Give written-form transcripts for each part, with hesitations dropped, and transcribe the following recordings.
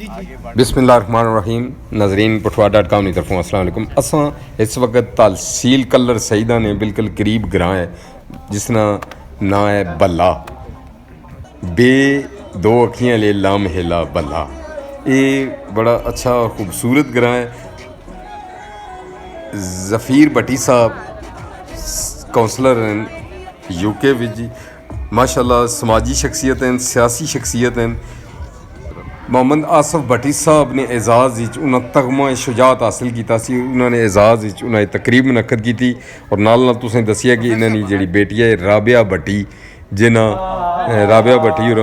بسم اللہ الرحمن الرحیم. ناظرین پٹھوا.com کی طرفوں السلام علیکم. اساں اس وقت تحصیل کلر سیداں نے بالکل قریب گراں ہے جس نا ہے بھلہ. بے دو اکھیاں لے لام ہلا بھلہ. یہ بڑا اچھا اور خوبصورت گراں ہے. ظفیر بھٹی صاحب کونسلر ہیں یو کے جی. ماشاء اللہ سماجی شخصیت ہیں, سیاسی شخصیت ہیں. محمد آصف بھٹی صاحب نے اعزاز انہاں تمغہ شجاعت حاصل کیتا سی. انہوں نے اعزاز انہیں تقریب منعقد کی تھی اور نال تسیں دسیا کہ انہوں نے جڑی بیٹی ہے رابعہ بھٹی جنہ رابعہ بھٹی اور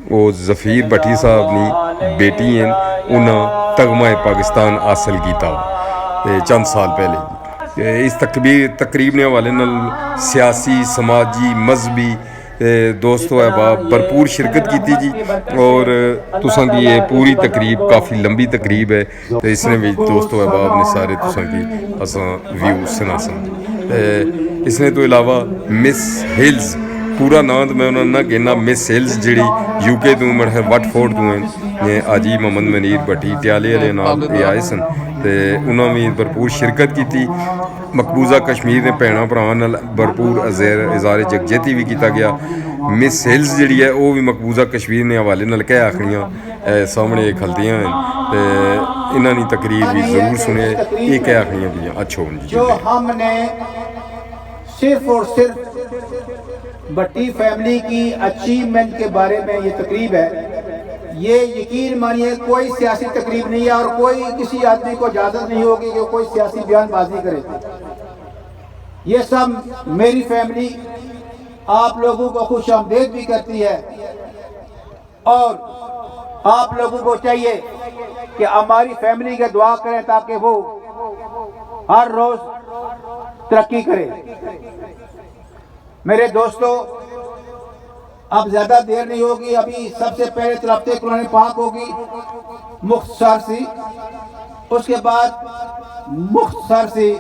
وہ ظفیر بھٹی صاحب نے بیٹی ہیں. انہاں تمغہ پاکستان حاصل کیتا چند سال پہلے. اس تقریب نے حوالے نال سیاسی سماجی مذہبی دوست و احباب بھرپور شرکت کی تھی جی. اور تساں کی یہ پوری تقریب کافی لمبی تقریب ہے تو اس نے بھی دوست و احباب نے سارے تساں کی اساں ویو سنا سن. اس نے تو علاوہ مس ہلز پورا نام تو میں انہوں نے نہ کہنا, مس ہلز جڑی یو کے تو وٹ فورڈ تو ہیں آجی محمد منیر بھٹی ٹیالے والے نام یہ آئے سن تے انہوں نے بھرپور شرکت کی تھی. مقبوضہ کشمیر نے بھیناں بھراواں نال بھرپور اظہار یکجہتی بھی کیتا گیا. مس ہلز جڑی ہے وہ بھی مقبوضہ کشمیر نے حوالے نال کہہ آخریاں سامنے کھلتیاں ہیں تے انہاں دی تقریر بھی ضرور سنے. یہ کہہ آخریاں بھی اچھا ہوں جی. جو ہم نے صرف اور صرف بھٹی فیملی کی اچیومنٹ کے بارے میں یہ تقریب ہے. یہ یقین مانیے کوئی سیاسی تقریب نہیں ہے اور کوئی کسی آدمی کو اجازت نہیں ہوگی کہ کوئی سیاسی بیان بازی کرے. یہ سب میری فیملی آپ لوگوں کو خوش آمدید بھی کرتی ہے اور آپ لوگوں کو چاہیے کہ ہماری فیملی کے دعا کریں تاکہ وہ ہر روز ترقی کرے. میرے دوستو اب زیادہ دیر نہیں ہوگی. ابھی سب سے پہلے تلاوت قرآن پاک ہوگی مختصر سی, اس کے بعد مختصر سی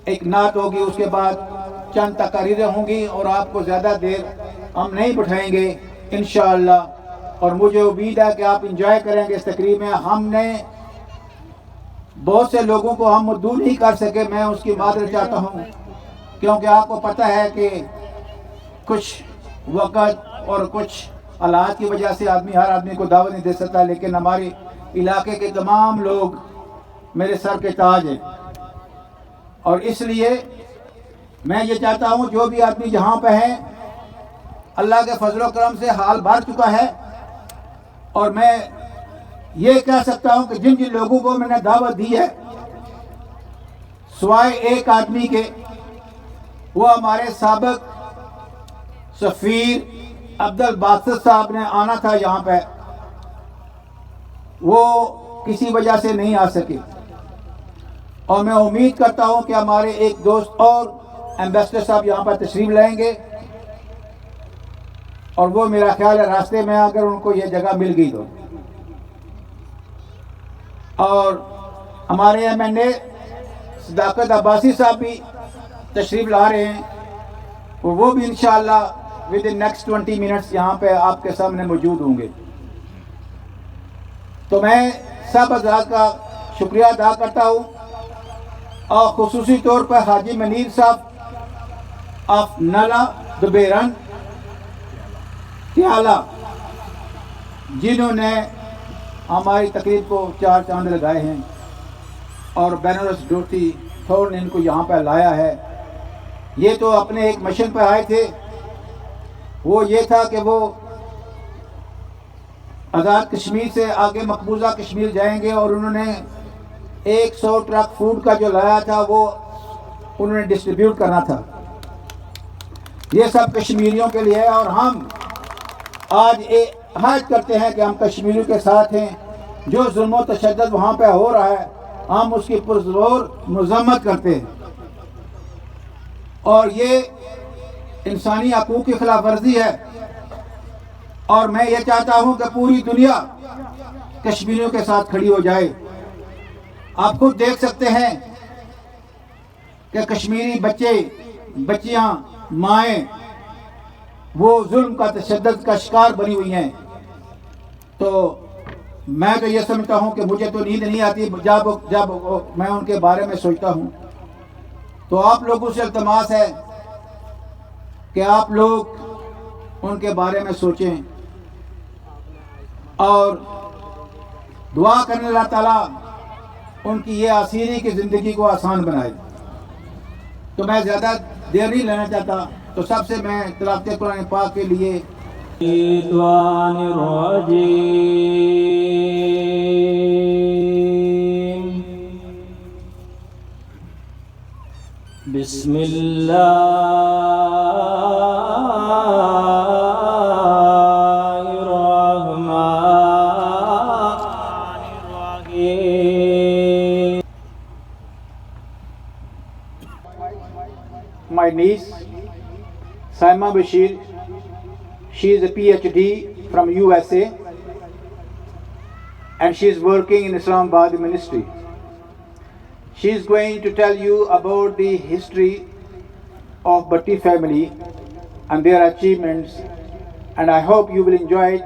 ایک نعت ہوگی, اس کے بعد چند تقریریں ہوں گی اور آپ کو زیادہ دیر ہم نہیں بٹھائیں گے انشاءاللہ. اور مجھے امید ہے کہ آپ انجوائے کریں گے اس تقریب میں. ہم نے بہت سے لوگوں کو ہم مدعو نہیں کر سکے, میں اس کی معذرت چاہتا ہوں کیونکہ آپ کو پتہ ہے کہ کچھ وقت اور کچھ حالات کی وجہ سے ہر آدمی کو دعوت نہیں دے سکتا. لیکن ہمارے علاقے کے تمام لوگ میرے سر کے تاج ہیں اور اس لیے میں یہ چاہتا ہوں جو بھی آدمی جہاں پہ ہیں اللہ کے فضل و کرم سے حال بھر چکا ہے. اور میں یہ کہہ سکتا ہوں کہ جن جن لوگوں کو میں نے دعوت دی ہے سوائے ایک آدمی کے, وہ ہمارے سابق سفیر عبدالباسط صاحب نے آنا تھا یہاں پہ, وہ کسی وجہ سے نہیں آ سکے. اور میں امید کرتا ہوں کہ ہمارے ایک دوست اور ایمبیسڈر صاحب یہاں پر تشریف لائیں گے اور وہ میرا خیال ہے راستے میں اگر ان کو یہ جگہ مل گئی تو. اور ہمارے ایم این اے صداقت عباسی صاحب بھی تشریف لا رہے ہیں اور وہ بھی انشاءاللہ ود ان نیکسٹ 20 منٹس یہاں پہ آپ کے سامنے موجود ہوں گے. تو میں سب حضرات کا شکریہ ادا کرتا ہوں اور خصوصی طور پر حاجی منیر صاحب آف نالا دبیرن تیالہ جنہوں نے ہماری تقریب کو 4 چاند لگائے ہیں اور بینرس ڈورتی تھور نے ان کو یہاں پہ لایا ہے. یہ تو اپنے ایک مشن پہ آئے تھے, وہ یہ تھا کہ وہ آزاد کشمیر سے آگے مقبوضہ کشمیر جائیں گے اور انہوں نے 100 ٹرک فوڈ کا جو لایا تھا وہ انہوں نے ڈسٹریبیوٹ کرنا تھا. یہ سب کشمیریوں کے لیے ہے اور ہم آج عہد کرتے ہیں کہ ہم کشمیریوں کے ساتھ ہیں. جو ظلم و تشدد وہاں پہ ہو رہا ہے ہم اس کی پرزور مذمت کرتے ہیں اور یہ انسانی حقوق کی خلاف ورزی ہے. اور میں یہ چاہتا ہوں کہ پوری دنیا کشمیریوں کے ساتھ کھڑی ہو جائے. آپ خود دیکھ سکتے ہیں کہ کشمیری بچے بچیاں مائیں وہ ظلم کا تشدد کا شکار بنی ہوئی ہیں. تو मैं तो ये समझता हूँ कि मुझे तो नींद नहीं आती जब मैं उनके बारे में सोचता हूँ। तो आप लोगों से इल्तमास है कि आप लोग उनके बारे में सोचें और दुआ करने अल्लाह ताला उनकी ये आसीरी की ज़िंदगी को आसान बनाए। तो मैं ज़्यादा देर नहीं लेना चाहता, तो सबसे मैं तिलावत कुरान पाक के लिए My niece, Saima Bashir, she is a PhD from USA and she is working in Islamabad ministry. She is going to tell you about the history of Bhatti family and their achievements, and I hope you will enjoy it,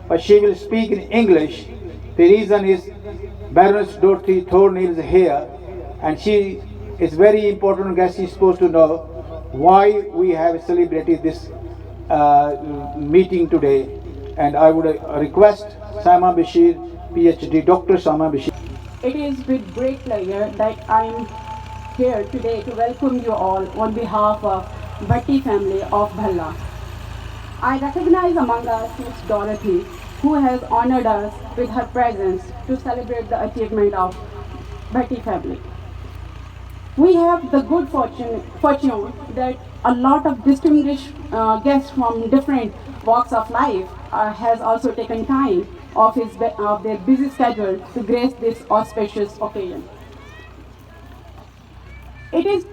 but she will speak in English. The reason is Baroness Dorothy Thornhill is here and she is very important guest. She is supposed to know why we have celebrated this meeting today, and I would request Saima Bashir, PhD, Dr. Saima Bashir. It is with great pleasure that I am here today to welcome you all on behalf of Bhatti family of Bhillah. I recognize among us Miss Dorothy, who has honored us with her presence to celebrate the achievement of Bhatti family. We have the good fortune that a lot of distinguished guests from different walks of life has also taken time of their busy schedule to grace this auspicious occasion. It is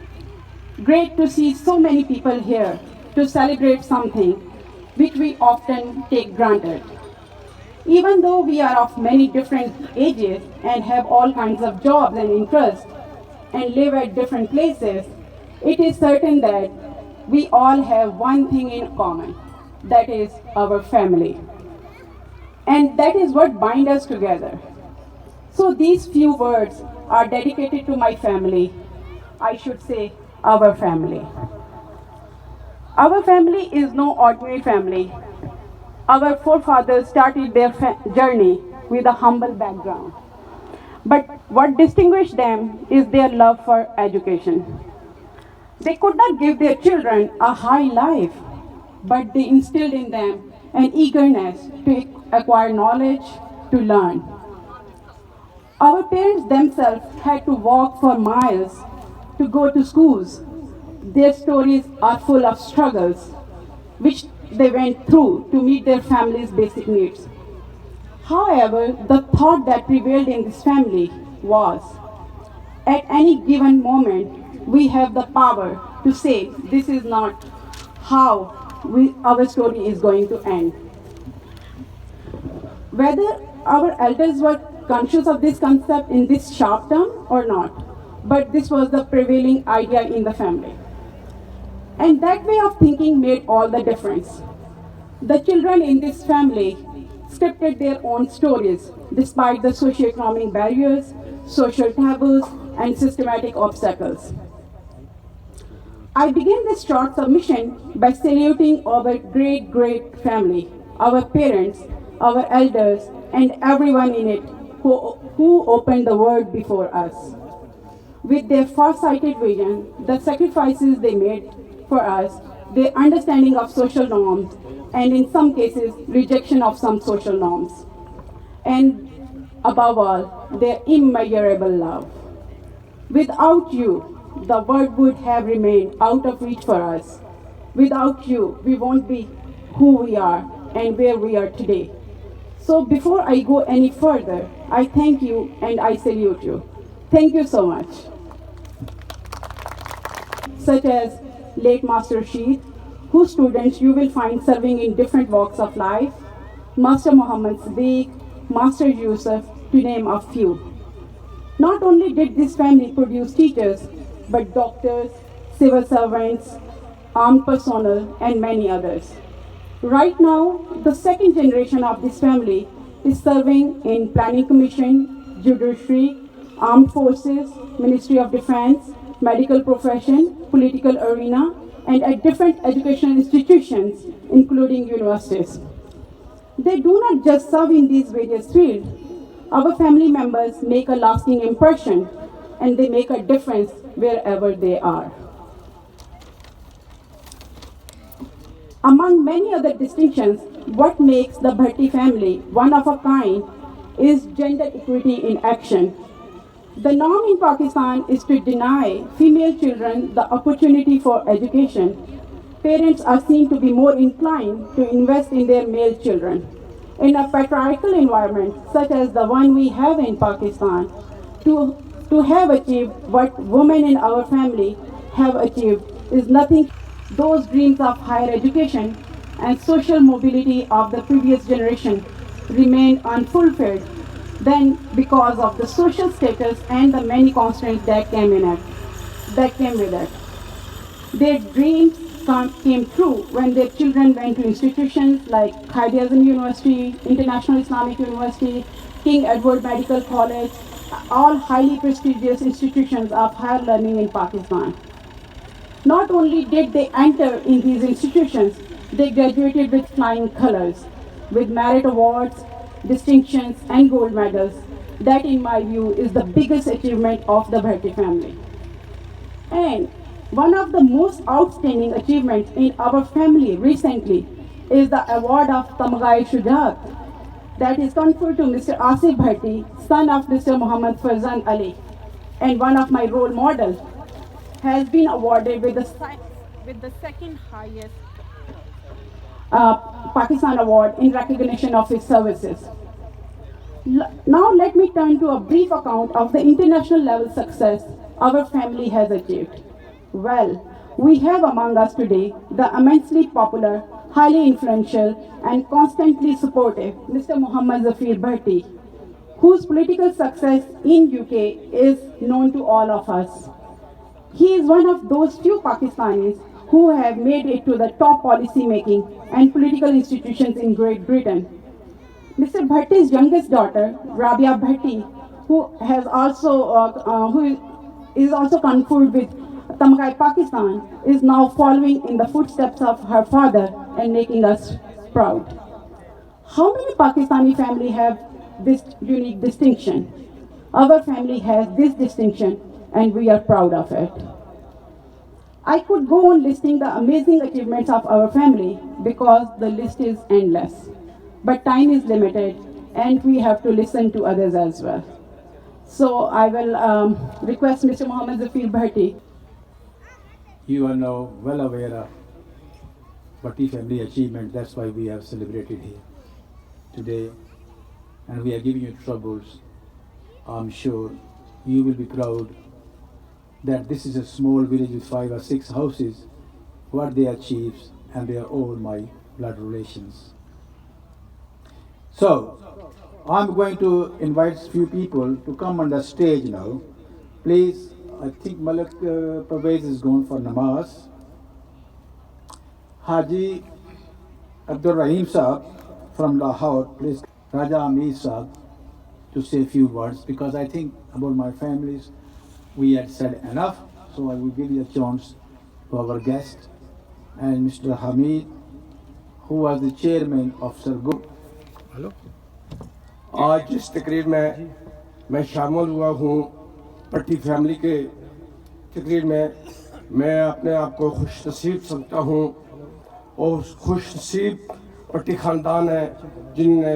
great to see so many people here to celebrate something which we often take granted. Even though we are of many different ages and have all kinds of jobs and interests, and live at different places, it is certain that we all have one thing in common, that is our family. And that is what binds us together. So these few words are dedicated to my family. I should say our family. Our family is no ordinary family. Our forefathers started their journey with a humble background. But what distinguished them is their love for education. They could not give their children a high life, but they instilled in them an eagerness to acquire knowledge, to learn. Our parents themselves had to walk for miles to go to schools. Their stories are full of struggles, which they went through to meet their family's basic needs. However, the thought that prevailed in this family was, at any given moment, we have the power to say, this is not how our story is going to end. Whether our elders were conscious of this concept in this sharp term or not, but this was the prevailing idea in the family. And that way of thinking made all the difference. The children in this family scripted their own stories despite the socioeconomic barriers, social taboos, and systematic obstacles. I begin this short submission by saluting our great family, our parents, our elders, and everyone in it who opened the world before us. With their far-sighted vision, the sacrifices they made for us, their understanding of social norms, and in some cases, rejection of some social norms. And above all, their immeasurable love. Without you, the world would have remained out of reach for us. Without you, we won't be who we are and where we are today. So before I go any further, I thank you and I salute you. Thank you so much. Such as late Master Rashid, whose students you will find serving in different walks of life, Master Muhammad Siddiq, Master Yusuf, to name a few. Not only did this family produce teachers, but doctors, civil servants, armed personnel, and many others. Right now, the second generation of this family is serving in Planning Commission, Judiciary, Armed Forces, Ministry of Defense, medical profession, political arena, and at different educational institutions, including universities. They do not just serve in these various fields. Our family members make a lasting impression, and they make a difference wherever they are. Among many other distinctions, what makes the Bhatti family one of a kind is gender equity in action. The norm in Pakistan is to deny female children the opportunity for education. Parents are seen to be more inclined to invest in their male children. In a patriarchal environment such as the one we have in Pakistan, to have achieved what women in our family have achieved is nothing. Those dreams of higher education and social mobility of the previous generation remained unfulfilled then because of the social status and the many constraints that came with it. Their dreams came true when their children went to institutions like Khair-e-Azam University, International Islamic University, King Edward Medical College, all highly prestigious institutions of higher learning in Pakistan. Not only did they enter in these institutions, they graduated with flying colors, with merit awards, distinctions, and gold medals. That, in my view, is the biggest achievement of the Bhatti family. And one of the most outstanding achievements in our family recently is the award of Tamغہ Shuja'at that is conferred to Mr. Asif Bhatti, son of Mr. Muhammad Farzand Ali, and one of my role models, has been awarded with the second highest Pakistan award in recognition of his services. Now let me turn to a brief account of the international level success our family has achieved. Well, we have among us today the immensely popular, highly influential, and constantly supportive Mr. Muhammad Bhatti, whose political success in UK is known to all of us. He is one of those few Pakistanis who have made it to the top policy making and political institutions in Great Britain. Mr. Bhatti's youngest daughter, Rabia Bhatti, who is also conferred with Tamغہ Pakistan, is now following in the footsteps of her father and making us proud. How many Pakistani families have this unique distinction? Our family has this distinction, and we are proud of it. I could go on listing the amazing achievements of our family because the list is endless. But time is limited, and we have to listen to others as well. So I will request Mr. Muhammad Bhatti. You are now well aware of Bhatti family achievement. That's why we have celebrated here today, and we are giving you troubles. I'm sure you will be proud that this is a small village with 5 or 6 houses, what they achieve, and they are all my blood relations. So, I'm going to invite a few people to come on the stage now. Please, I think Malik Pervez is gone for namaz. Haji Abdul Rahim Saab from Lahore, please, Raja Amir Saab, to say a few words, because I think about my families, we had said enough, so I will give you a chance to our guest, and Mr. Hamid, who was the chairman of Sargo. Hello, आज जिस तकरीब में मैं शामिल हुआ हूँ भट्टी family के तकरीब में, मैं अपने आप को खुश नसीब समझता हूँ और खुश नसीब भट्टी ख़ानदान है जिनने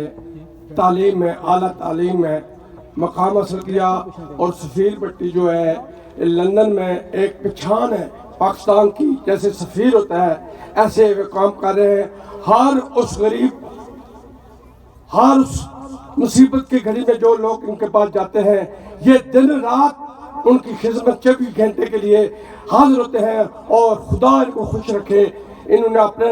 तालीम में, आला तालीम में मकाम हासिल किया। और सफ़ीर भट्टी जो है लंदन में एक पहचान है पाकिस्तान की, जैसे सफ़ीर होता है ऐसे वे काम कर रहे हैं। हर उस गरीब, हर उस मुसीबत की घड़ी में जो लोग इनके पास जाते हैं, ये दिन रात उनकी खिदमत 24 घंटे के लिए हाजिर होते हैं और खुदा इनको खुश रखे। इन्होंने अपने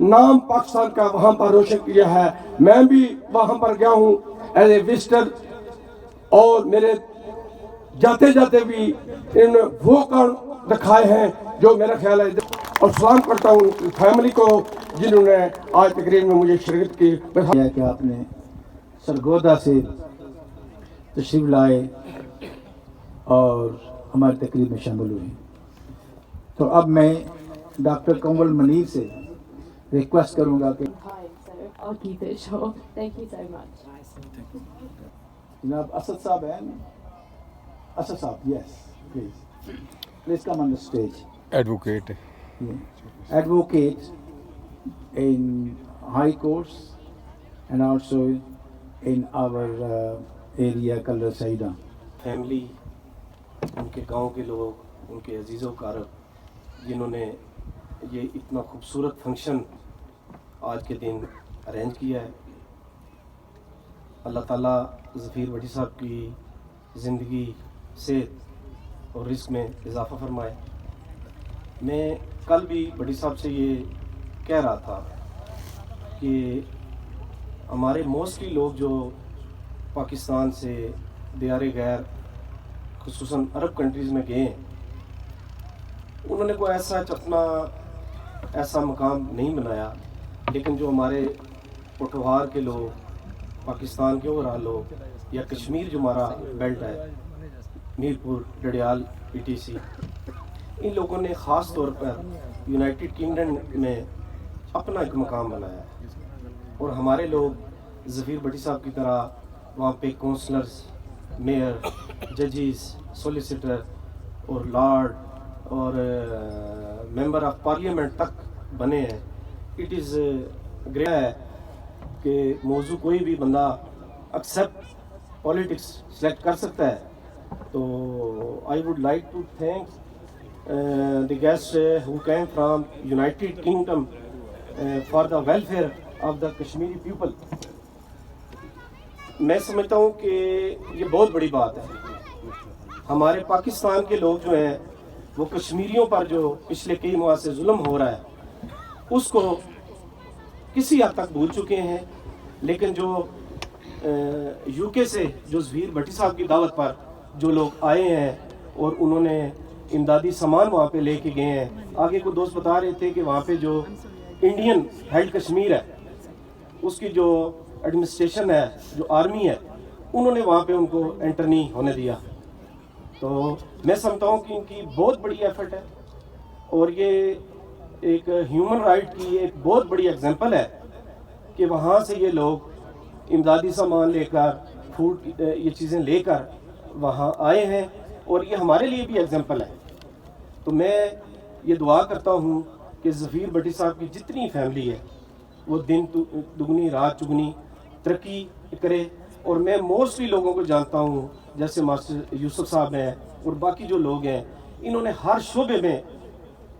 नाम पाकिस्तान का वहाँ पर रोशन किया है। मैं भी वहाँ पर गया हूँ एज ए विजिटर, और मेरे जाते जाते भी इन्होंने वो काम दिखाए हैं जो मेरा ख्याल है। और सलाम करता हूँ फैमिली को जिन्होंने आज तकरीब में मुझे शिरकत की। कि आपने سرگودا سے تشریف لائے اور ہماری تقریب میں شامل ہوئے. تو اب میں ڈاکٹر کنول منیر سے ریکویسٹ کروں گا کہ Hi, sir. I'll keep it short. Thank you so much. جناب اسد صاحب ہیں. اسد صاحب, yes please come on the stage. Advocate Advocate in high courts and also in our area called Syedan. Family, ان کے گاؤں کے لوگ, ان کے عزیز و اقارب جنہوں نے یہ اتنا خوبصورت فنکشن آج کے دن ارینج کیا ہے, اللہ تعالیٰ ظفیر بھٹی صاحب کی زندگی, صحت اور رزق میں اضافہ فرمائے. میں کل بھی بھٹی صاحب سے یہ کہہ رہا تھا کہ ہمارے موسٹلی لوگ جو پاکستان سے دیار غیر خصوصاً عرب کنٹریز میں گئے ہیں, انہوں نے کوئی ایسا اپنا ایسا مقام نہیں بنایا, لیکن جو ہمارے پٹوہار کے لوگ, پاکستان کے اوورال لوگ, یا کشمیر جو ہمارا بیلٹ ہے, Mirpur, Dadyal, P T C, ان لوگوں نے خاص طور پر یونائٹڈ کنگڈم میں اپنا ایک مقام بنایا ہے. اور ہمارے لوگ ظفیر بھٹی صاحب کی طرح وہاں پہ کونسلرز, میئر, ججز, سولیسیٹر اور لارڈ اور ممبر آف پارلیمنٹ تک بنے ہیں. اٹ از گریٹ ہے کہ موضوع کوئی بھی بندہ ایکسیپٹ پالیٹکس سلیکٹ کر سکتا ہے. تو I would like to thank the guests who came from United Kingdom for the welfare of the Kashmiri people. میں سمجھتا ہوں کہ یہ بہت بڑی بات ہے. ہمارے پاکستان کے لوگ جو ہیں وہ کشمیریوں پر جو پچھلے کئی ماہ سے ظلم ہو رہا ہے اس کو کسی حد تک بھول چکے ہیں, لیکن جو یو کے سے جو ظفیر بھٹی صاحب کی دعوت پر جو لوگ آئے ہیں اور انہوں نے امدادی سامان وہاں پہ لے کے گئے ہیں. آگے کو دوست بتا رہے تھے کہ وہاں پہ جو انڈین ہیلڈ کشمیر ہے اس کی جو ایڈمنسٹریشن ہے, جو آرمی ہے, انہوں نے وہاں پہ ان کو انٹر نہیں ہونے دیا. تو میں سمجھتا ہوں کہ ان کی بہت بڑی ایفرٹ ہے اور یہ ایک ہیومن رائٹ کی ایک بہت بڑی ایگزامپل ہے کہ وہاں سے یہ لوگ امدادی سامان لے کر, فوڈ, یہ چیزیں لے کر وہاں آئے ہیں, اور یہ ہمارے لیے بھی ایگزامپل ہے. تو میں یہ دعا کرتا ہوں کہ ظفیر بھٹی صاحب کی جتنی فیملی ہے وہ دن دگنی رات چگنی ترقی کرے. اور میں موسٹلی لوگوں کو جانتا ہوں, جیسے ماسٹر یوسف صاحب ہیں اور باقی جو لوگ ہیں, انہوں نے ہر شعبے میں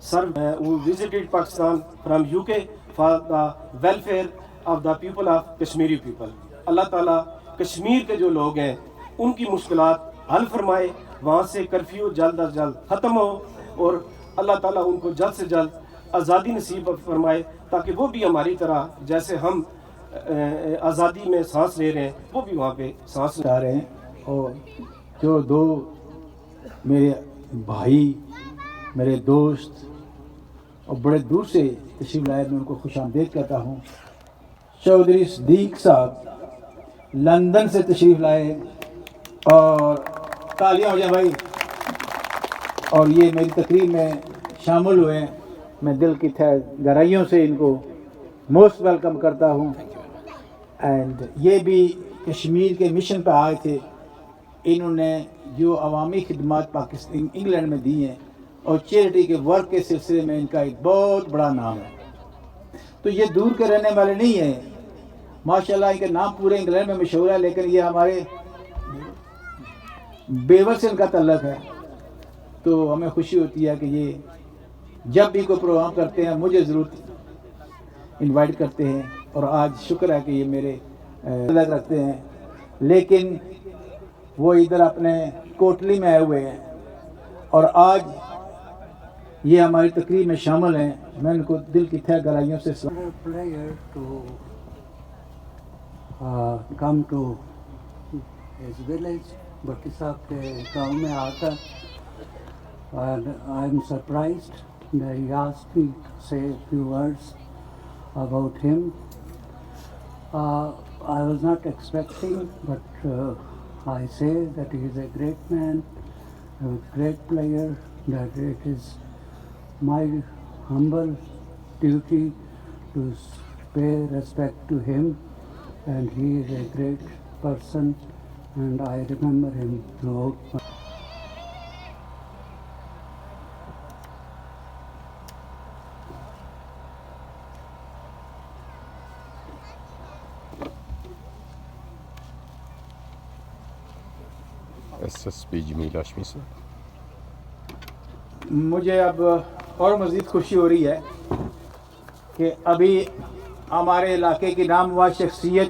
سرو ہیں. وہ visited Pakistan from U K for the welfare of the people of Kashmiri people. Allah تعالیٰ کشمیر کے جو لوگ ہیں ان کی مشکلات حل فرمائے, وہاں سے کرفیو جلد از جلد ختم ہو, اور اللہ تعالیٰ ان کو جلد سے جلد آزادی نصیب فرمائے تاکہ وہ بھی ہماری طرح جیسے ہم آزادی میں سانس لے رہے ہیں وہ بھی وہاں پہ سانس جا رہے ہیں. اور جو دو میرے بھائی, میرے دوست اور بڑے دور سے تشریف لائے, میں ان کو خوش آمدید کہتا ہوں. چودھری صدیق صاحب لندن سے تشریف لائے, اور تالیاں ہو جائیں بھائی, اور یہ میری تقریب میں شامل ہوئے ہیں. میں دل کی گہرائیوں سے ان کو موسٹ ویلکم کرتا ہوں. اینڈ یہ بھی کشمیر کے مشن پہ آئے تھے. انہوں نے جو عوامی خدمات پاکستان انگلینڈ میں دی ہیں اور چیریٹی کے ورک کے سلسلے میں ان کا ایک بہت بڑا نام ہے. تو یہ دور کے رہنے والے نہیں ہیں, ماشاءاللہ ان کے نام پورے انگلینڈ میں مشہور ہے, لیکن یہ ہمارے بیور سے ان کا تعلق ہے. تو ہمیں خوشی ہوتی ہے کہ یہ جب بھی کوئی پروگرام کرتے ہیں مجھے ضرور انوائٹ کرتے ہیں, اور آج شکر ہے کہ یہ میرے تعلق رکھتے ہیں. لیکن وہ ادھر اپنے کوٹلی میں آئے ہوئے ہیں اور آج یہ ہماری تقریب میں شامل ہیں. میں ان کو دل کی تہ گہرائیوں سے player to come to his village, بھٹی صاحب کے گاؤں میں آ کر, and I'm surprised that he asked me to say a few words about him. I was not expecting, but I say that he is a great man, a great player, that it is my humble duty to pay respect to him, and he is a great person, and I remember him throughout my SSP جمیل ہاشمی صاحب. مجھے اب اور مزید خوشی ہو رہی ہے کہ ابھی ہمارے علاقے کی نامور شخصیت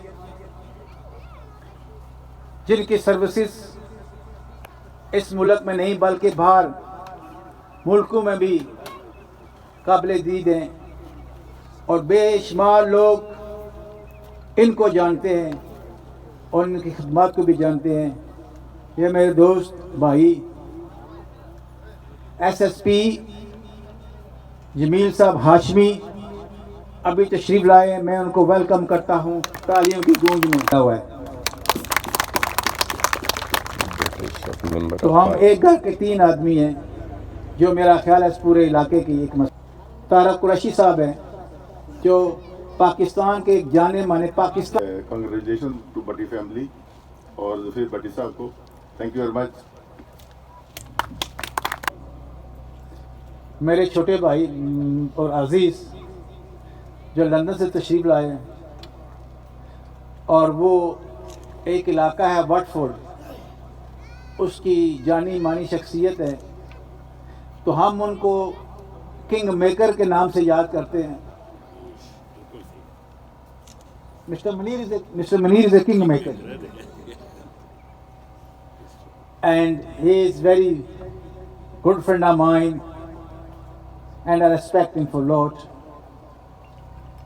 جن کی سروسز اس ملک میں نہیں بلکہ باہر ملکوں میں بھی قابل دید ہیں اور بے شمار لوگ ان کو جانتے ہیں اور ان کی خدمات کو بھی جانتے ہیں. یہ میرے دوست بھائی SSP جمیل صاحب ہاشمی ابھی تشریف لائے ہیں. میں ان کو ویلکم کرتا ہوں تالیوں کی گونج میں ہوا ہے. تو ہم ایک گھر کے 3 آدمی ہیں جو میرا خیال ہے اس پورے علاقے کی ایک طارق قریشی صاحب ہیں جو پاکستان کے ایک جانے مانے Pakistan. Congratulation to Bhatti family اور پھر بھٹی صاحب کو تھینک یو ویری مچ. میرے چھوٹے بھائی اور عزیز جو لندن سے تشریف لائے ہیں اور وہ ایک علاقہ ہے واٹفورڈ, اس کی جانی مانی شخصیت ہے, تو ہم ان کو کنگ میکر کے نام سے یاد کرتے ہیں. Mister Munir is a king maker and he is very good friend of mine and I respect him for a lot,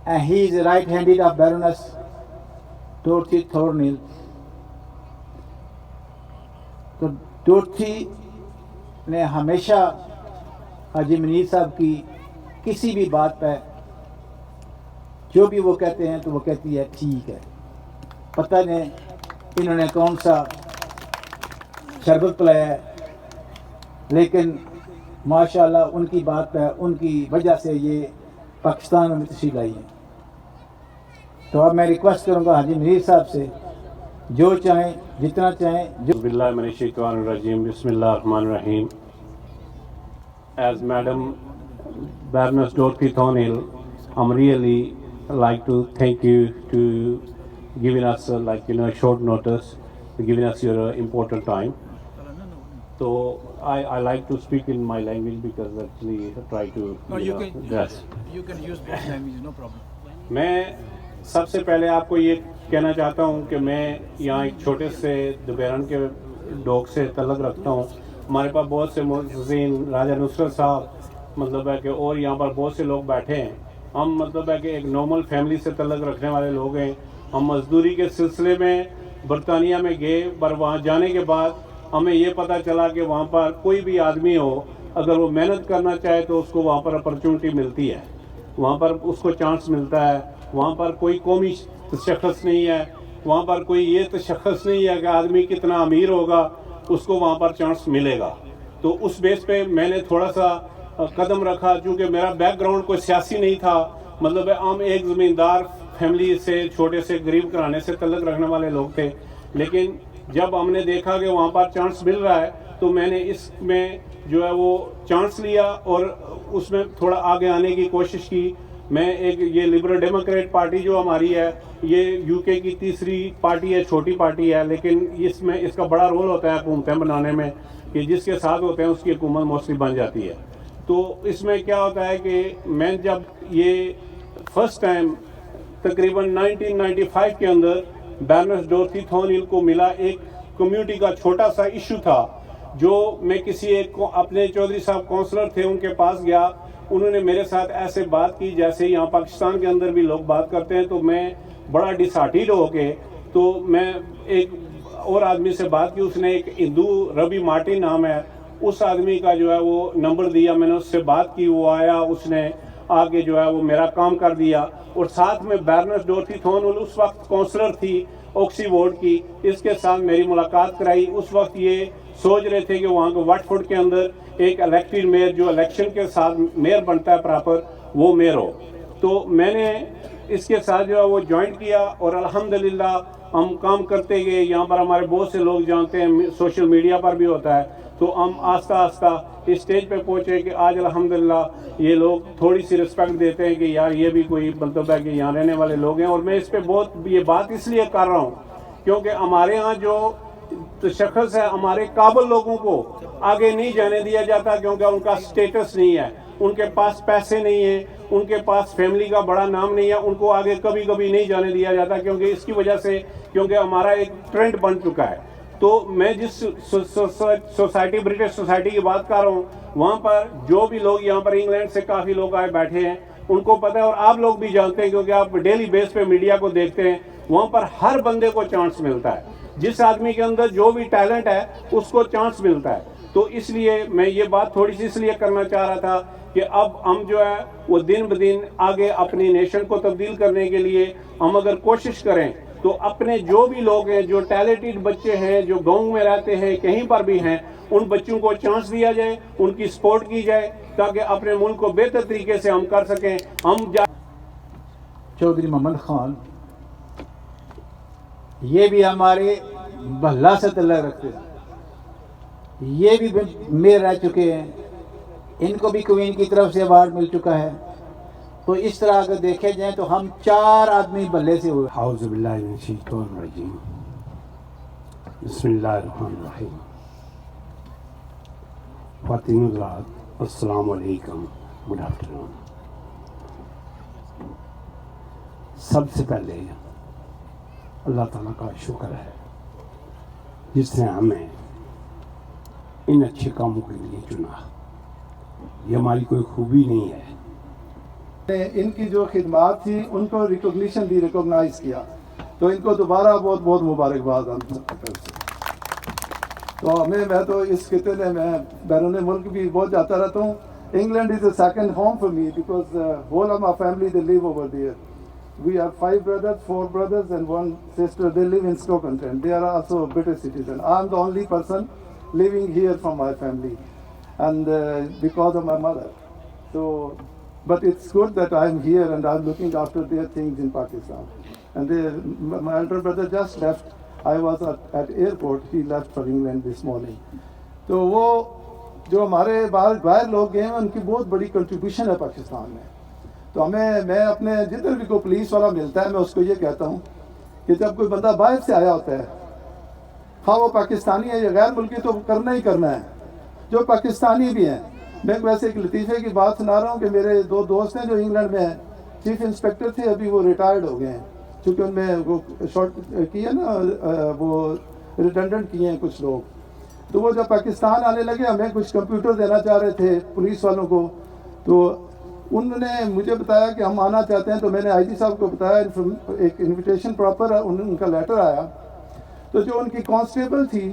and he is the right handed of Baroness Dorothy Thornhill. تو ڈورتھی نے ہمیشہ حاجی منیر صاحب کی کسی بھی بات پہ جو بھی وہ کہتے ہیں تو وہ کہتی ہے ٹھیک ہے. پتہ نہیں انہوں نے کون سا شربت پلایا ہے, لیکن ماشاءاللہ ان کی بات پہ ان کی وجہ سے یہ پاکستان میں تشریف لائی ہیں. تو اب میں ریکویسٹ کروں گا حاجی منیر صاحب سے جو چاہیں جتنا چاہیں. باللہ من الشیطان الرجیم بسم اللہ الرحمن الرحیم. As Madam Baroness Dorothy Thornhill, I'm really like to thank you to giving us short notice, to giving us your important time. So I like to speak in my language because actually I try to yes. You can use both languages, no problem. میں سب سے پہلے آپ کو یہ کہنا چاہتا ہوں کہ میں یہاں ایک چھوٹے سے دوبیرن کے ڈوگ سے تعلق رکھتا ہوں. ہمارے پاس بہت سے معززین راجہ نصرت صاحب مطلب ہے کہ اور یہاں پر بہت سے لوگ بیٹھے ہیں. ہم مطلب ہے کہ ایک نارمل فیملی سے تعلق رکھنے والے لوگ ہیں. ہم مزدوری کے سلسلے میں برطانیہ میں گئے, پر وہاں جانے کے بعد ہمیں یہ پتہ چلا کہ وہاں پر کوئی بھی آدمی ہو اگر وہ محنت کرنا چاہے تو اس کو وہاں پر اپرچونٹی ملتی ہے, وہاں پر اس کو چانس ملتا ہے. وہاں پر کوئی قومی تشخص نہیں ہے, وہاں پر کوئی یہ تشخص نہیں ہے کہ آدمی کتنا امیر ہوگا اس کو وہاں پر چانس ملے گا. تو اس بیس پہ میں نے تھوڑا سا قدم رکھا, چونکہ میرا بیک گراؤنڈ کوئی سیاسی نہیں تھا, مطلب ہم ایک زمیندار فیملی سے چھوٹے سے غریب گھرانے سے تعلق رکھنے والے لوگ تھے. لیکن جب ہم نے دیکھا کہ وہاں پر چانس مل رہا ہے تو میں نے اس میں جو ہے وہ چانس لیا اور اس میں تھوڑا آگے آنے کی کوشش کی. میں ایک یہ لبرل ڈیموکریٹ پارٹی جو ہماری ہے یہ UK کی تیسری پارٹی ہے, چھوٹی پارٹی ہے, لیکن اس میں اس کا بڑا رول ہوتا ہے حکومتیں بنانے میں, کہ جس کے ساتھ ہوتے ہیں اس کی حکومت موسٹلی بن جاتی ہے. تو اس میں کیا ہوتا ہے کہ میں جب یہ فرسٹ ٹائم تقریباً 1995 کے اندر بیرنس ڈورتھی تھورنہل کو ملا, ایک کمیونٹی کا چھوٹا سا ایشو تھا جو میں کسی ایک اپنے چودھری صاحب کونسلر تھے ان کے پاس گیا. انہوں نے میرے ساتھ ایسے بات کی جیسے یہاں پاکستان کے اندر بھی لوگ بات کرتے ہیں. تو میں بڑا ڈسہارٹیڈ ہو کے تو میں ایک اور آدمی سے بات کی, اس نے ایک ہندو ربی مارٹن نام ہے اس آدمی کا جو ہے وہ نمبر دیا. میں نے اس سے بات کی, وہ آیا, اس نے آ کے جو ہے وہ میرا کام کر دیا. اور ساتھ میں بیرنس ڈورتھی تھون اس وقت کونسلر تھی اوکسی وارڈ کی، اس کے ساتھ میری ملاقات کرائی. اس وقت یہ سوچ رہے تھے کہ وہاں کو وٹ فوڈ کے اندر ایک الیکٹڈ میئر جو الیکشن کے ساتھ میئر بنتا ہے پراپر، وہ میئر ہو. تو میں نے اس کے ساتھ جو ہے وہ جوائنٹ کیا اور الحمدللہ ہم کام کرتے گئے. یہاں پر ہمارے بہت سے لوگ جانتے ہیں، سوشل میڈیا پر بھی ہوتا ہے. تو ہم آہستہ آہستہ اس اسٹیج پہ پہنچے کہ آج الحمدللہ یہ لوگ تھوڑی سی رسپیکٹ دیتے ہیں کہ یار یہ بھی کوئی مطلب ہے کہ یہاں رہنے والے لوگ ہیں. اور میں اس پہ بہت یہ بات اس لیے کر رہا ہوں کیونکہ ہمارے ہاں جو شخص ہے، ہمارے قابل لوگوں کو آگے نہیں جانے دیا جاتا کیونکہ ان کا سٹیٹس نہیں ہے، ان کے پاس پیسے نہیں ہیں، ان کے پاس فیملی کا بڑا نام نہیں ہے، ان کو آگے کبھی کبھی نہیں جانے دیا جاتا کیونکہ اس کی وجہ سے، کیونکہ ہمارا ایک ٹرینڈ بن چکا ہے. تو میں جس سوسائٹی برٹش سوسائٹی کی بات کر رہا ہوں، وہاں پر جو بھی لوگ یہاں پر انگلینڈ سے کافی لوگ آئے بیٹھے ہیں، ان کو پتہ ہے اور آپ لوگ بھی جانتے ہیں کیونکہ آپ ڈیلی بیس پہ میڈیا کو دیکھتے ہیں، وہاں پر ہر بندے کو چانس ملتا ہے. جس آدمی کے اندر جو بھی ٹیلنٹ ہے اس کو چانس ملتا ہے. تو اس لیے میں یہ بات تھوڑی سی اس لیے کرنا چاہ رہا تھا کہ اب ہم جو ہے وہ دن بدن آگے اپنی نیشن کو تبدیل کرنے کے لیے ہم اگر کوشش کریں تو اپنے جو بھی لوگ ہیں، جو ٹیلنٹڈ بچے ہیں، جو گاؤں میں رہتے ہیں، کہیں پر بھی ہیں، ان بچوں کو چانس دیا جائے، ان کی سپورٹ کی جائے تاکہ اپنے ملک کو بہتر طریقے سے ہم کر سکیں. چودھری محمد خان یہ بھی ہمارے بھلہ سے تعلق رکھتے ہیں، یہ بھی میئر رہ چکے ہیں، ان کو بھی کوئین کی طرف سے ایوارڈ مل چکا ہے. تو اس طرح اگر دیکھے جائیں تو ہم 4 آدمی بھلے سے ہوئے. اعوذ باللہ من الشیطان الرجیم، بسم اللہ الرحمن الرحیم. خواتین حضرات، السلام علیکم، گڈ آفٹرنون. سب سے پہلے اللہ تعالیٰ کا شکر ہے جس نے ہمیں ان اچھے کاموں کے لیے چنا. یہ ہماری کوئی خوبی نہیں ہے. ان کی جو خدمات تھی ان کو ریکوگنیشن دی، ریکوگنائز کیا، تو ان کو دوبارہ بہت بہت مبارکباد. ہم تو میں تو اس خطے میں بیرون ملک بھی بہت جاتا رہتا ہوں. England is a second home for me because whole of my family they live over there. We have 5 brothers, 4 brothers and 1 sister. They live in Stoke-on-Trent. They are also British citizens. I am the only person living here from my family, and because of my mother. So, but it's good that I am here and I am looking after their things in Pakistan. And my elder brother just left. I was at airport. He left for England this morning. تو وہ جو ہمارے باہر لوگ ہیں ان کی بہت بڑی کنٹریبیوشن ہے پاکستان میں. تو میں اپنے جدھر بھی کوئی پولیس والا ملتا ہے میں اس کو یہ کہتا ہوں کہ جب کوئی بندہ باہر سے آیا ہوتا ہے، ہاں وہ پاکستانی ہے یا غیر ملکی، تو کرنا ہی کرنا ہے. جو پاکستانی بھی ہیں، میں ویسے ایک لطیفے کی بات سنا رہا ہوں کہ میرے 2 دوست ہیں جو انگلینڈ میں ہیں، چیف انسپیکٹر تھے، ابھی وہ ریٹائرڈ ہو گئے ہیں چونکہ ان میں وہ شارٹ کی ہے نا، وہ ریٹنڈنٹ کیے ہیں کچھ لوگ. تو وہ جب پاکستان آنے لگے ہمیں کچھ کمپیوٹر دینا چاہ رہے تھے پولیس والوں کو، تو انہوں نے مجھے بتایا کہ ہم آنا چاہتے ہیں. تو میں نے آئی جی صاحب کو بتایا، ایک انویٹیشن پراپر ان کا لیٹر آیا. تو جو ان کی کانسٹیبل تھی،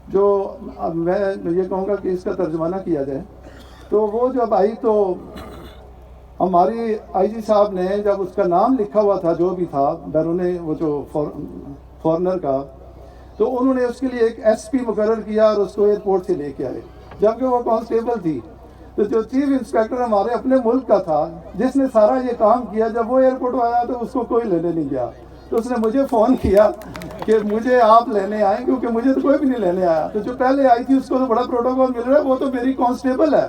جو میں یہ کہوں گا کہ اس کا ترجمانہ کیا جائے، تو وہ جب آئی تو ہماری آئی جی صاحب نے جب اس کا نام لکھا ہوا تھا جو بھی تھا بیرون وہ جو فورنر کا، تو انہوں نے اس کے لیے ایک ایس پی مقرر کیا اور اس کو ایئرپورٹ سے لے کے آئے، جبکہ وہ کانسٹیبل تھی. تو جو چیف انسپیکٹر ہمارے اپنے ملک کا تھا جس نے سارا یہ کام کیا، جب وہ ایئرپورٹ آیا تو اس کو کوئی لینے نہیں گیا. تو اس نے مجھے فون کیا کہ مجھے آپ لینے آئیں، کیونکہ مجھے تو کوئی بھی نہیں لینے آیا. تو جو پہلے آئی تھی اس کو تو بڑا پروٹوکول مل رہا ہے، وہ تو میری کانسٹیبل ہے.